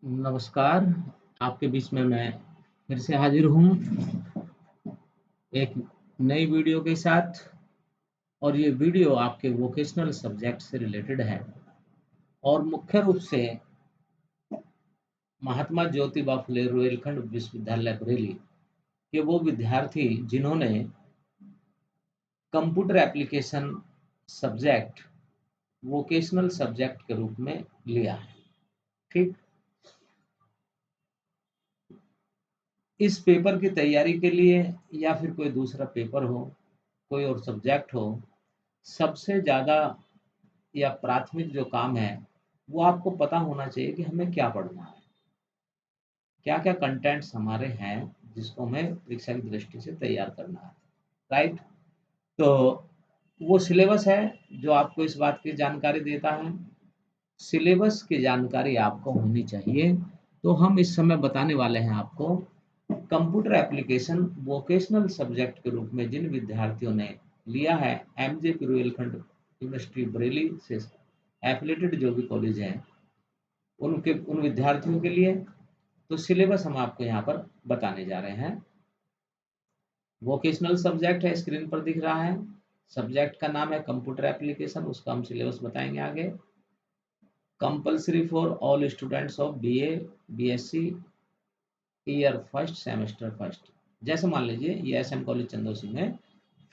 नमस्कार, आपके बीच में मैं फिर से हाज़िर हूँ एक नई वीडियो के साथ। और ये वीडियो आपके वोकेशनल सब्जेक्ट से रिलेटेड है और मुख्य रूप से महात्मा ज्योतिबा फुले रुहेलखंड विश्वविद्यालय बरेली के वो विद्यार्थी जिन्होंने computer application subject vocational subject के रूप में लिया है। ठीक, इस पेपर की तैयारी के लिए या फिर कोई दूसरा पेपर हो, कोई और सब्जेक्ट हो, सबसे ज़्यादा या प्राथमिक जो काम है, वो आपको पता होना चाहिए कि हमें क्या पढ़ना है, क्या-क्या कंटेंट्स हमारे हैं, जिसको हमें परीक्षा की दृष्टि से तैयार करना है, राइट? तो वो सिलेबस है, जो आपको इस बात की जानकारी देता है। सिलेबस की जानकारी आपको होनी चाहिए, तो हम इस समय बताने वाले हैं आपको कंप्यूटर एप्लीकेशन वोकेशनल सब्जेक्ट के रूप में जिन विद्यार्थियों ने लिया है एमजे रुहेलखंड यूनिवर्सिटी बरेली से एफिलेटेड जो भी कॉलेज हैं, उन विद्यार्थियों के लिए तो सिलेबस हम आपको यहाँ पर बताने जा रहे हैं। वोकेशनल सब्जेक्ट है, स्क्रीन पर दिख रहा है। सब्जेक्ट का नाम है कंप्यूटर एप्लीकेशन, उसका हम सिलेबस बताएंगे आगे। Compulsory for all students of BA, BSc year first semester first. जैसे मान लीजिए ये एसएम कॉलेज चंदौसी में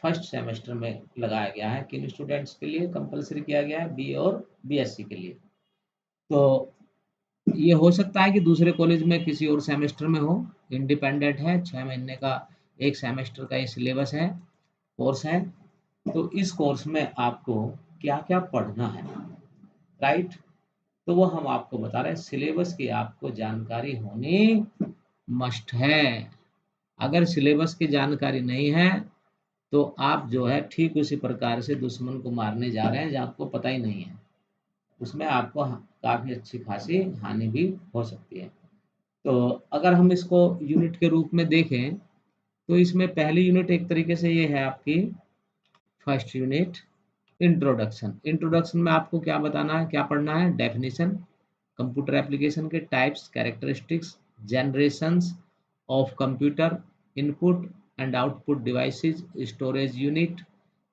फर्स्ट सेमेस्टर में लगाया गया है, किन स्टूडेंट्स के लिए कंपल्सरी किया गया है, बी और बीएससी के लिए। तो ये हो सकता है कि दूसरे कॉलेज में किसी और सेमेस्टर में हो, इंडिपेंडेंट है, 6 महीने का एक सेमेस्टर का ये सिलेबस है, कोर्स है। तो इस कोर्स में आपको क्या-क्या पढ़ना है, राइट? तो वो हम आपको बता रहे हैं, सिलेबस की आपको जानकारी होनी मस्ट है। अगर सिलेबस की जानकारी नहीं है, तो आप जो है ठीक उसी प्रकार से दुश्मन को मारने जा रहे हैं, जो आपको पता ही नहीं है। उसमें आपको काफ़ी अच्छी खासी हानि भी हो सकती है। तो अगर हम इसको यूनिट के रूप में देखें, तो इसमें पहली यूनिट एक तरीके से ये है आपकी फर्स्ट यूनिट इंट्रोडक्शन। इंट्रोडक्शन में आपको क्या बताना है, क्या पढ़ना है? डेफिनेशन, कंप्यूटर एप्लीकेशन के types, characteristics, generations of computer, input and output devices, storage unit,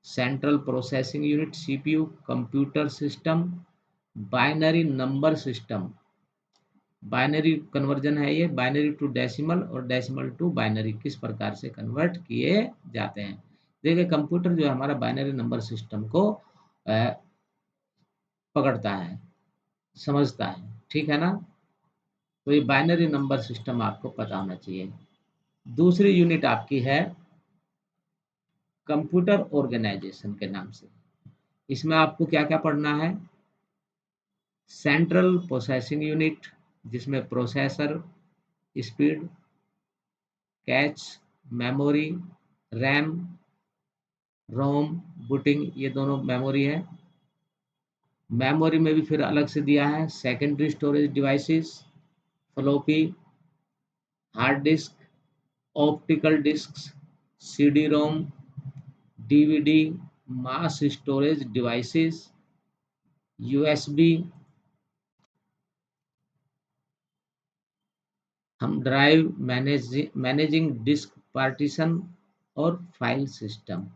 central processing unit CPU, computer system, binary number system. Binary conversion है ये, बाइनरी टू डेसिमल और डेसिमल टू बाइनरी किस प्रकार से convert किए जाते हैं। देखिए कंप्यूटर जो है हमारा बाइनरी नंबर सिस्टम को पकड़ता है, समझता है, ठीक है ना? तो ये बाइनरी नंबर सिस्टम आपको पता होना चाहिए। दूसरी यूनिट आपकी है कंप्यूटर ऑर्गेनाइजेशन के नाम से। इसमें आपको क्या-क्या पढ़ना है? सेंट्रल प्रोसेसिंग यूनिट, जिसमें processor, speed, cache, memory, RAM, ROM, booting, ये दोनों मेमोरी है। मेमोरी में भी फिर अलग से दिया है secondary storage devices, floppy, hard disk, optical discs, CD ROM, DVD, mass storage devices, USB, हम ड्राइव, मैनेजिंग डिस्क पार्टीशन और फाइल सिस्टम।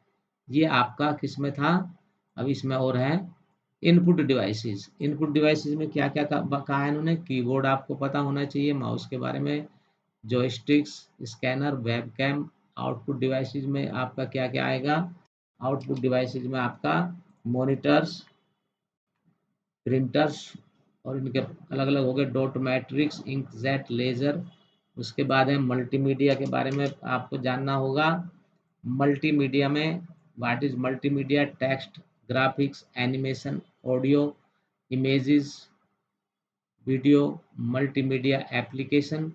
ये आपका किस में था? अब इसमें और है इनपुट डिवाइसेस। इनपुट डिवाइसेस में क्या-क्या कहा है इन्होंने? कीबोर्ड आपको पता होना चाहिए, माउस के बारे में, joysticks, scanner, webcam. Output devices में आपका क्या-क्या आएगा? आउटपुट डिवाइसेस में आपका मॉनिटर्स, प्रिंटर्स और इनके अलग-अलग हो गए, डॉट मैट्रिक्स, इंकजेट, लेजर। उसके बाद है मल्टीमीडिया के बारे में आपको जानना होगा। मल्टीमीडिया में what is multimedia? Text, graphics, animation, audio, images, video, multimedia application.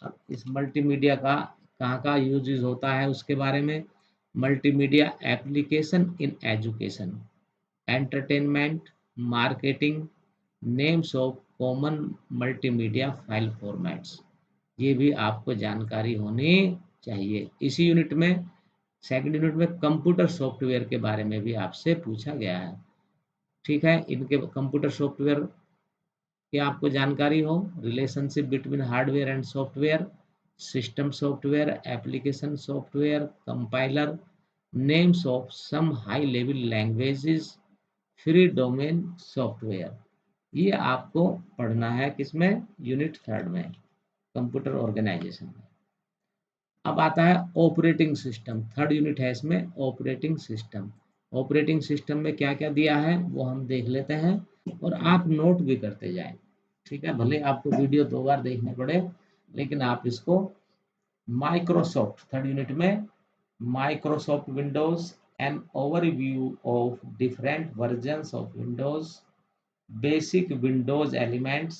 अब इस मल्टीमीडिया का कहाँ यूजेस होता है उसके बारे में। Multimedia application in education, entertainment, marketing, names of common multimedia file formats. ये भी आपको जानकारी होनी चाहिए। इसी यूनिट में सेकंड यूनिट में कंप्यूटर सॉफ्टवेयर के बारे में भी आपसे पूछा गया है, ठीक है? इनके कंप्यूटर सॉफ्टवेयर कि आपको जानकारी हो, relationship between hardware and software, system software, application software, compiler, names of some high level languages, free domain software. ये आपको पढ़ना है किसमें, यूनिट 3 में, कंप्यूटर ऑर्गेनाइजेशन में। अब आता है ऑपरेटिंग सिस्टम, 3rd यूनिट है इसमें, ऑपरेटिंग सिस्टम। ऑपरेटिंग सिस्टम में क्या क्या दिया है वो हम देख लेते हैं और आप नोट भी करते जाएं। ठीक है, भले आपको वीडियो 2 बार देखने पड़े, लेकिन आप इसको माइक्रोसॉफ्ट 3rd यूनिट में, Microsoft Windows, an overview of different versions of Windows, basic Windows elements,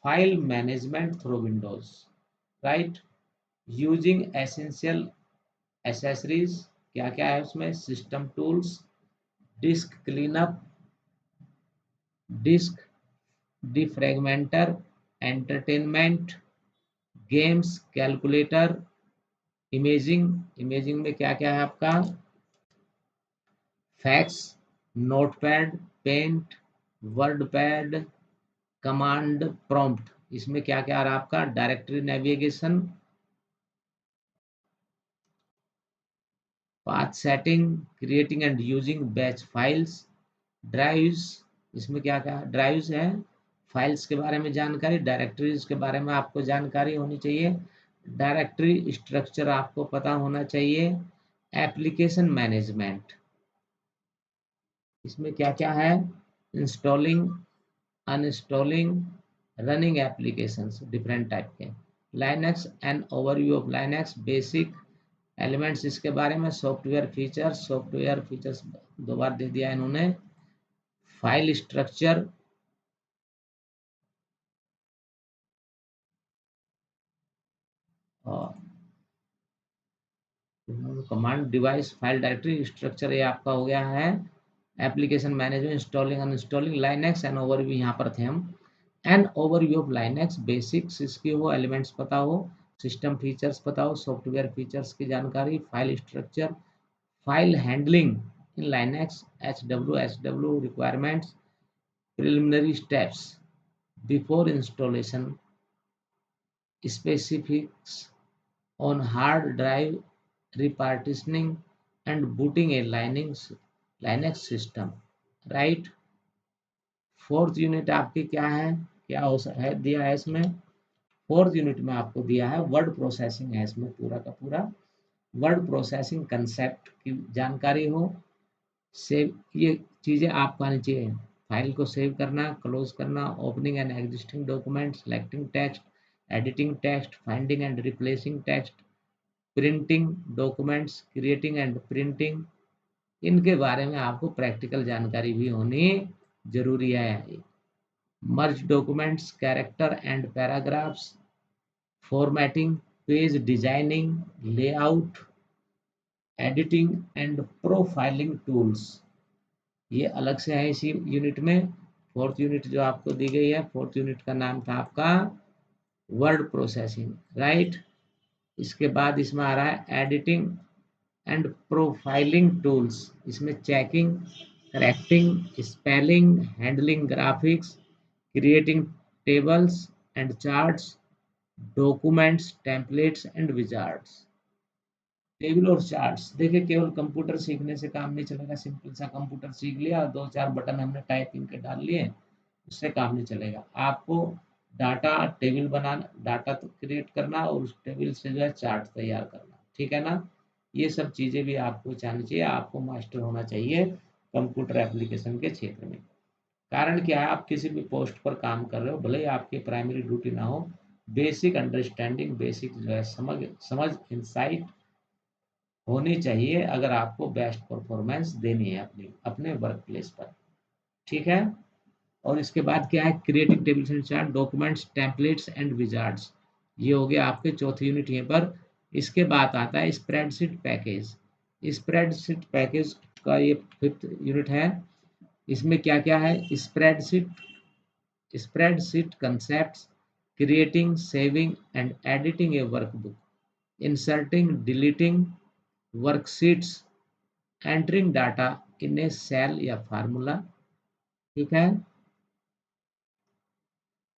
file management through Windows, right, using essential accessories, क्या क्या है उसमें, system tools, disk cleanup, disk defragmenter, entertainment, games, calculator, imaging, imaging में क्या क्या है आपका, fax, notepad, paint, WordPad, command prompt, इसमें क्या क्या आ रहा है आपका, directory navigation, path setting, creating and using batch files, drives, इसमें क्या क्या ड्राइव्स है, फाइल्स के बारे में जानकारी, डायरेक्टरीज के बारे में आपको जानकारी होनी चाहिए, डायरेक्टरी स्ट्रक्चर आपको पता होना चाहिए, एप्लीकेशन मैनेजमेंट, इसमें क्या क्या है, installing, uninstalling, running applications different type के, Linux and overview of Linux, basic elements इसके बारे में, सॉफ्टवेयर फीचर्स 2 बार दे दिया इन्होंने, फाइल स्ट्रक्चर, और command device file directory structure, ये आपका हो गया है, application management, installing uninstalling, Linux and overview, यहाँ पर थे हम, and overview of Linux, basics इसकी हो, एलिमेंट्स पता हो, सिस्टम फीचर्स पता हो, सॉफ्टवेयर फीचर्स की जानकारी, file structure, file handling in Linux, H W requirements, preliminary steps before installation, specifics on hard drive repartitioning and booting a Linux system, right? 4th unit आपकी क्या है, क्या हो है दिया है इसमें, 4th यूनिट में आपको दिया है वर्ड प्रोसेसिंग है, इसमें पूरा का पूरा वर्ड प्रोसेसिंग कंसेप्ट की जानकारी हो, सेव, ये चीजें आपको आनी चाहिए, फाइल को सेव करना, क्लोज करना, opening and existing document, selecting text, editing text, finding and replacing text, printing documents, creating and printing, इनके बारे में आपको प्रैक्टिकल जानकारी भी होनी जरूरी है। Merge documents, character and paragraphs, formatting, page designing, layout, editing and profiling tools, ये अलग से है इसी यूनिट में। 4th यूनिट जो आपको दी गई है, 4th यूनिट का नाम था आपका वर्ड प्रोसेसिंग, राइट। इसके बाद इसमें आ रहा है एडिटिंग एंड प्रोफाइलिंग टूल्स, इसमें checking, correcting spelling, handling graphics, creating tables and charts, documents, templates and Wizards. Table और चार्ट्स, देखिए केवल कंप्यूटर सीखने से काम नहीं चलेगा, सिंपल सा कंप्यूटर सीख लिया, 2-4 बटन हमने टाइपिंग के डाल लिए, उससे काम नहीं चलेगा। आपको डाटा टेबल बनाना, डाटा तो क्रिएट करना और उस टेबल से जो है चार्ट तैयार करना, ठीक है ना। ये सब चीज़ें भी आपको जाननी चाहिए, आपको मास्टर होना चाहिए कंप्यूटर एप्लीकेशन के क्षेत्र में। कारण क्या है, आप किसी भी पोस्ट पर काम कर रहे हो, भले ही आपकी प्राइमरी ड्यूटी ना हो, बेसिक अंडरस्टैंडिंग, बेसिक जो है समझ इंसाइट होनी चाहिए, अगर आपको बेस्ट परफॉर्मेंस देनी है अपनी अपने वर्क प्लेस पर, ठीक है। और इसके बाद क्या है, creating tables and chart, documents, templates and Wizards, ये हो गया आपके 4th यूनिट यहाँ पर। इसके बाद आता है स्प्रेडशीट पैकेज, स्प्रेडशीट पैकेज का ये 5th यूनिट है। इसमें क्या क्या है, spreadsheet concept, creating, saving and editing a workbook, inserting, deleting worksheets, entering data in a cell या फार्मूला, ठीक है।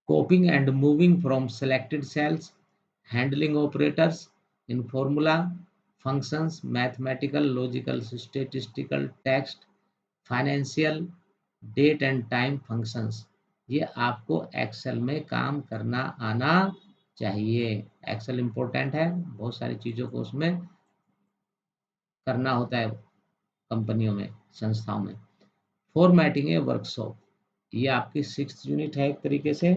copying and moving from selected cells, handling operators in formula, functions, mathematical, logical, statistical, text, financial, date and time functions, ये आपको Excel में काम करना आना चाहिए। एक्सेल इंपॉर्टेंट है, बहुत सारी चीज़ों को उसमें करना होता है कंपनियों में, संस्थाओं में। फॉर्मेटिंग ए वर्कशॉप, ये आपकी 6th यूनिट है एक तरीके से।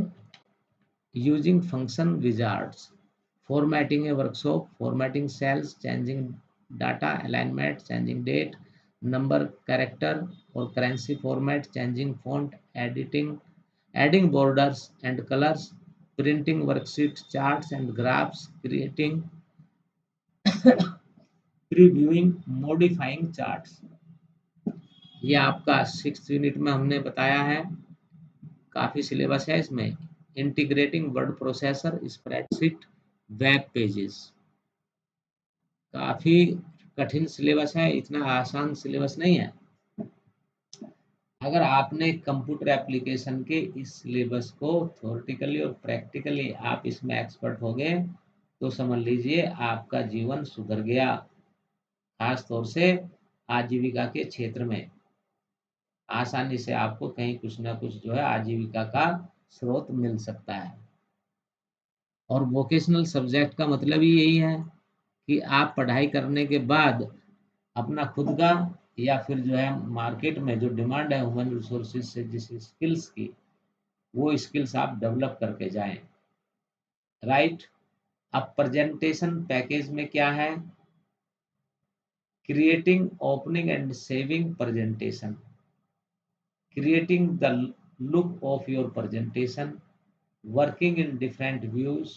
Using function Wizards, formatting a workshop, formatting cells, changing data alignment, changing date, number, character or currency format, changing font, adding borders and colors, printing worksheets, charts and graphs, creating, previewing, modifying charts। ये आपका 6th unit में हमने बताया है, काफी syllabus है इसमें। Integrating word processor, spreadsheet, web pages, काफी कठिन सिलेबस है, इतना आसान सिलेबस नहीं है। अगर आपने कंप्यूटर एप्लीकेशन के इस सिलेबस को थ्योरेटिकली और प्रैक्टिकली आप इसमें एक्सपर्ट हो गए तो समझ लीजिए आपका जीवन सुधर गया, खास तौर से आजीविका के क्षेत्र में। आसानी से आपको कहीं कुछ ना कुछ जो है आजीविका का स्रोत मिल सकता है। और वोकेशनल सब्जेक्ट का मतलब ही यही है कि आप पढ़ाई करने के बाद अपना खुद का या फिर जो है मार्केट में जो डिमांड है ह्यूमन रिसोर्सेज से जिस स्किल्स की, वो स्किल्स आप डेवलप करके जाएं। राइट। अब प्रेजेंटेशन पैकेज में क्या है? Creating, opening and saving presentation, creating the look of your presentation, working in different views,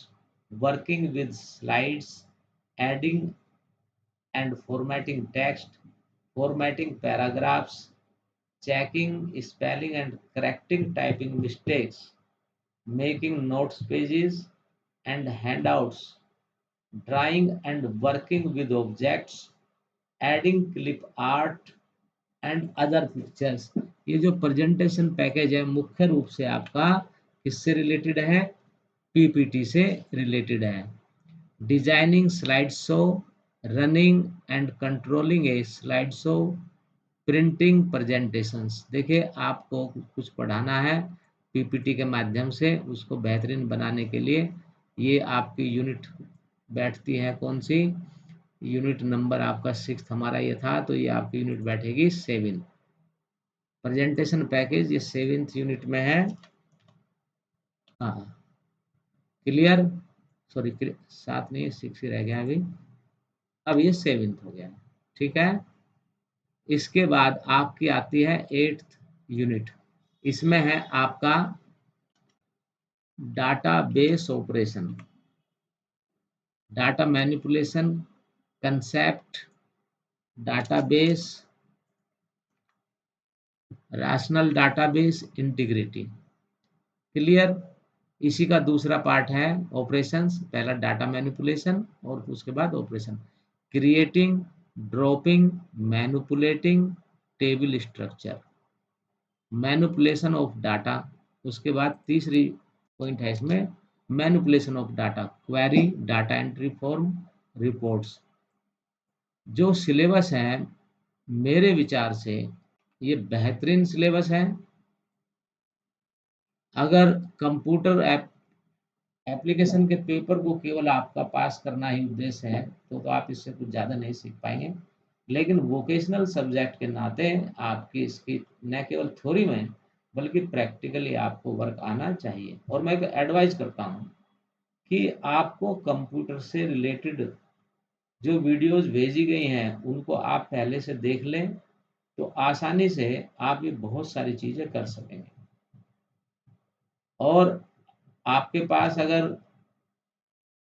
working with slides, adding and formatting text, formatting paragraphs, checking spelling and correcting typing mistakes, making notes pages and handouts, drawing and working with objects, adding clip art and other pictures. ये जो presentation package है मुख्य रूप से आपका किससे related है? PPT से रिलेटेड है। Designing slide show, running and controlling A slide show, printing presentations. देखिए आपको कुछ पढ़ाना है पीपीटी के माध्यम से, उसको बेहतरीन बनाने के लिए ये आपकी यूनिट बैठती है। कौन सी यूनिट नंबर? आपका 6th हमारा ये था, तो ये आपकी यूनिट बैठेगी 7। प्रेजेंटेशन पैकेज ये 7th यूनिट में है। हाँ, क्लियर? सॉरी 7 नहीं, 6 ही रह गया अभी। अब ये 7th हो गया, ठीक है। इसके बाद आपकी आती है 8th यूनिट। इसमें है आपका database operation, data manipulation, concept, database, rational database, integrity. Clear? इसी का दूसरा पार्ट है ऑपरेशंस। पहला डाटा मैनिपुलेशन और उसके बाद operation, creating, dropping, manipulating table structure, manipulation of data. उसके बाद तीसरी पॉइंट है इसमें manipulation of data, query, data entry form, reports. जो सिलेबस है मेरे विचार से ये बेहतरीन सिलेबस है। अगर कंप्यूटर एप्लीकेशन के पेपर को केवल आपका पास करना ही उद्देश्य है तो आप इससे कुछ ज़्यादा नहीं सीख पाएंगे, लेकिन वोकेशनल सब्जेक्ट के नाते आपकी इसकी न केवल थ्योरी में बल्कि प्रैक्टिकली आपको वर्क आना चाहिए। और मैं एडवाइज करता हूँ कि आपको कंप्यूटर से रिलेटेड जो वीडियोस भेजी गई हैं उनको आप पहले से देख लें तो आसानी से आप ये बहुत सारी चीज़ें कर सकेंगे। और आपके पास अगर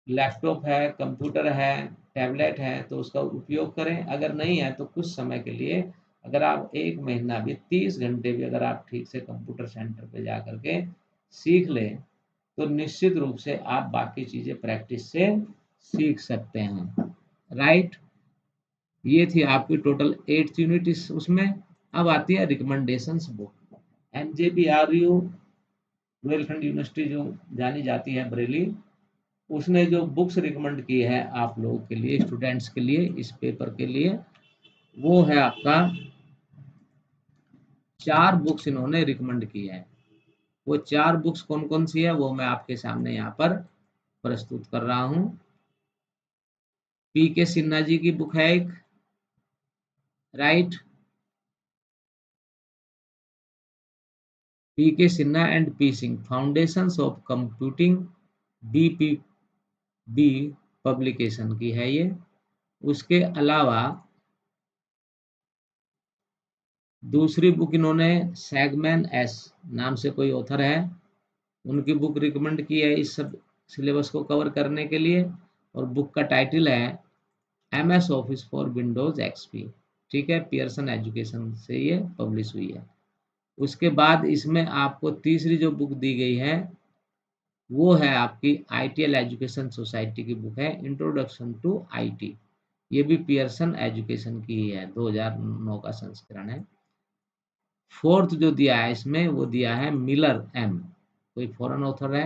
लैपटॉप है, कंप्यूटर है, टैबलेट है तो उसका उपयोग करें। अगर नहीं है तो कुछ समय के लिए अगर आप 1 महीना भी 30 घंटे भी अगर आप ठीक से कंप्यूटर सेंटर पे जा कर के सीख लें तो निश्चित रूप से आप बाकी चीज़ें प्रैक्टिस से सीख सकते हैं। राइट। ये थी आपकी टोटल 8th यूनिट। उसमें अब आती है रिकमेंडेशंस बुक। एमजेबीआरयू बुंदेलखंड यूनिवर्सिटी जो जानी जाती है बरेली, उसने जो बुक्स रिकमेंड की है आप लोगों के लिए, स्टूडेंट्स के लिए, इस पेपर के लिए, वो है आपका 4 बुक्स इन्होंने रिकमेंड की है। वो 4 बुक्स कौन कौन सी है वो मैं आपके सामने यहाँ पर प्रस्तुत कर रहा हूँ। पी के सिन्हा जी की बुक है एक, राइट, पी के Sinha and P Singh, foundations of computing, BPB publication की है ये। उसके अलावा दूसरी बुक इन्होंने सैगमैन एस नाम से कोई ऑथर है, उनकी बुक रिकमेंड की है इस सब सिलेबस को कवर करने के लिए, और बुक का टाइटल है MS office for Windows XP। ठीक है, पियर्सन एजुकेशन से ये पब्लिश हुई है। उसके बाद इसमें आपको तीसरी जो बुक दी गई है वो है आपकी ITL एजुकेशन सोसाइटी की बुक है, इंट्रोडक्शन टू IT। ये भी पियर्सन एजुकेशन की ही है, 2009 का संस्करण है। फोर्थ जो दिया है इसमें वो दिया है मिलर M, कोई फॉरेन ऑथर है,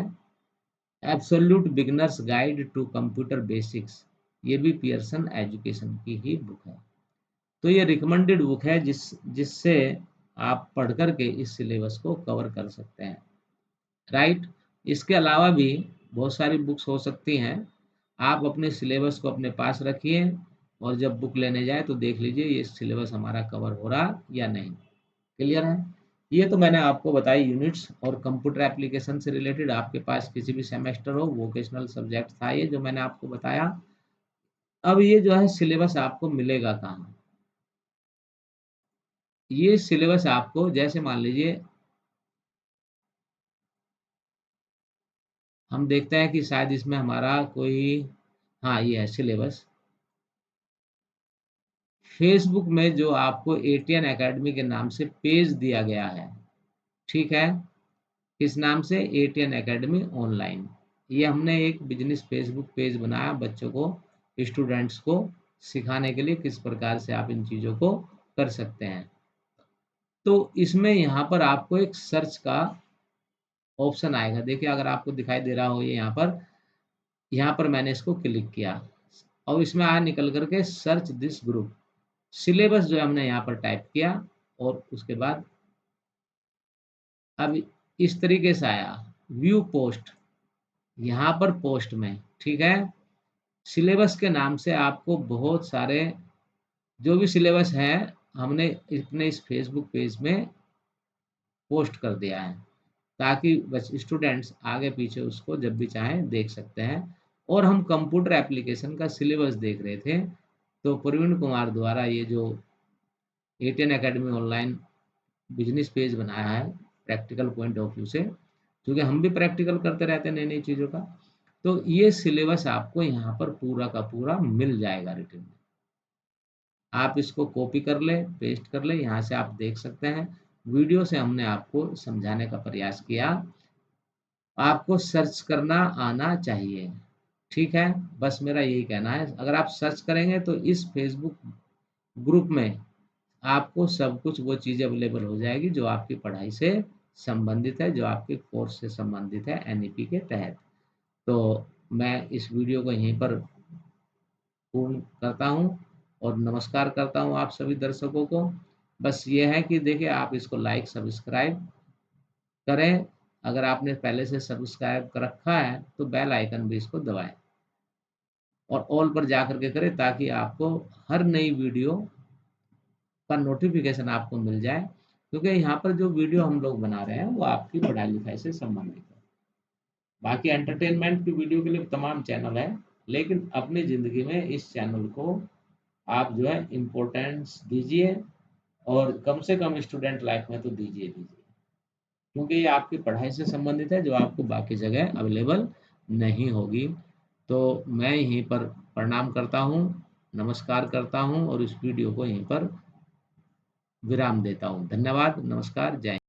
absolute beginners guide to computer basics, ये भी पियर्सन एजुकेशन की ही बुक है। तो ये रिकमेंडेड बुक है जिससे आप पढ़ करके इस सिलेबस को कवर कर सकते हैं, राइट। इसके अलावा भी बहुत सारी बुक्स हो सकती हैं, आप अपने सिलेबस को अपने पास रखिए और जब बुक लेने जाए तो देख लीजिए ये सिलेबस हमारा कवर हो रहा या नहीं। क्लियर है। ये तो मैंने आपको बताई यूनिट्स, और कंप्यूटर एप्लीकेशन से रिलेटेड आपके पास किसी भी सेमेस्टर हो वोकेशनल सब्जेक्ट था ये जो मैंने आपको बताया। अब ये जो है सिलेबस आपको मिलेगा कहाँ, ये सिलेबस आपको जैसे मान लीजिए हम देखते हैं कि शायद इसमें हमारा कोई, हाँ ये है सिलेबस। फेसबुक में जो आपको एटीएन एकेडमी के नाम से पेज दिया गया है, ठीक है, किस नाम से, एटीएन एकेडमी ऑनलाइन। ये हमने एक बिजनेस फेसबुक पेज बनाया बच्चों को, स्टूडेंट्स को सिखाने के लिए किस प्रकार से आप इन चीज़ों को कर सकते हैं। तो इसमें यहाँ पर आपको एक सर्च का ऑप्शन आएगा, देखिए अगर आपको दिखाई दे रहा हो ये यहाँ पर मैंने इसको क्लिक किया और इसमें आया निकल करके सर्च दिस ग्रुप, सिलेबस जो है हमने यहाँ पर टाइप किया और उसके बाद अब इस तरीके से आया व्यू पोस्ट, यहाँ पर पोस्ट में, ठीक है, सिलेबस के नाम से आपको बहुत सारे जो भी सिलेबस है हमने अपने इस फेसबुक पेज में पोस्ट कर दिया है, ताकि बस स्टूडेंट्स आगे पीछे उसको जब भी चाहें देख सकते हैं। और हम कंप्यूटर एप्लीकेशन का सिलेबस देख रहे थे, तो प्रवीण कुमार द्वारा ये जो ATN academy online business page बनाया है प्रैक्टिकल पॉइंट ऑफ व्यू से, क्योंकि हम भी प्रैक्टिकल करते रहते हैं नई नई चीज़ों का, तो ये सिलेबस आपको यहाँ पर पूरा का पूरा मिल जाएगा रिटन में। आप इसको कॉपी कर ले, पेस्ट कर ले, यहाँ से आप देख सकते हैं। वीडियो से हमने आपको समझाने का प्रयास किया, आपको सर्च करना आना चाहिए, ठीक है, बस मेरा यही कहना है। अगर आप सर्च करेंगे तो इस फेसबुक ग्रुप में आपको सब कुछ वो चीज़ अवेलेबल हो जाएगी जो आपकी पढ़ाई से संबंधित है, जो आपके कोर्स से संबंधित है एनईपी के तहत। तो मैं इस वीडियो को यहीं पर पूर्ण करता हूँ और नमस्कार करता हूँ आप सभी दर्शकों को। बस ये है कि देखिए आप इसको लाइक सब्सक्राइब करें, अगर आपने पहले से सब्सक्राइब कर रखा है तो बेल आइकन भी इसको दबाएं और ऑल पर जा करके करें, ताकि आपको हर नई वीडियो का नोटिफिकेशन आपको मिल जाए, क्योंकि यहाँ पर जो वीडियो हम लोग बना रहे हैं वो आपकी पढ़ाई लिखाई से संबंधित है। बाकी एंटरटेनमेंट की वीडियो के लिए तमाम चैनल है, लेकिन अपनी ज़िंदगी में इस चैनल को आप जो है इम्पोर्टेंस दीजिए, और कम से कम स्टूडेंट लाइफ में तो दीजिए, क्योंकि ये आपकी पढ़ाई से संबंधित है जो आपको बाकी जगह अवेलेबल नहीं होगी। तो मैं यहीं पर प्रणाम करता हूँ, नमस्कार करता हूँ और इस वीडियो को यहीं पर विराम देता हूँ। धन्यवाद, नमस्कार, जय हिंद।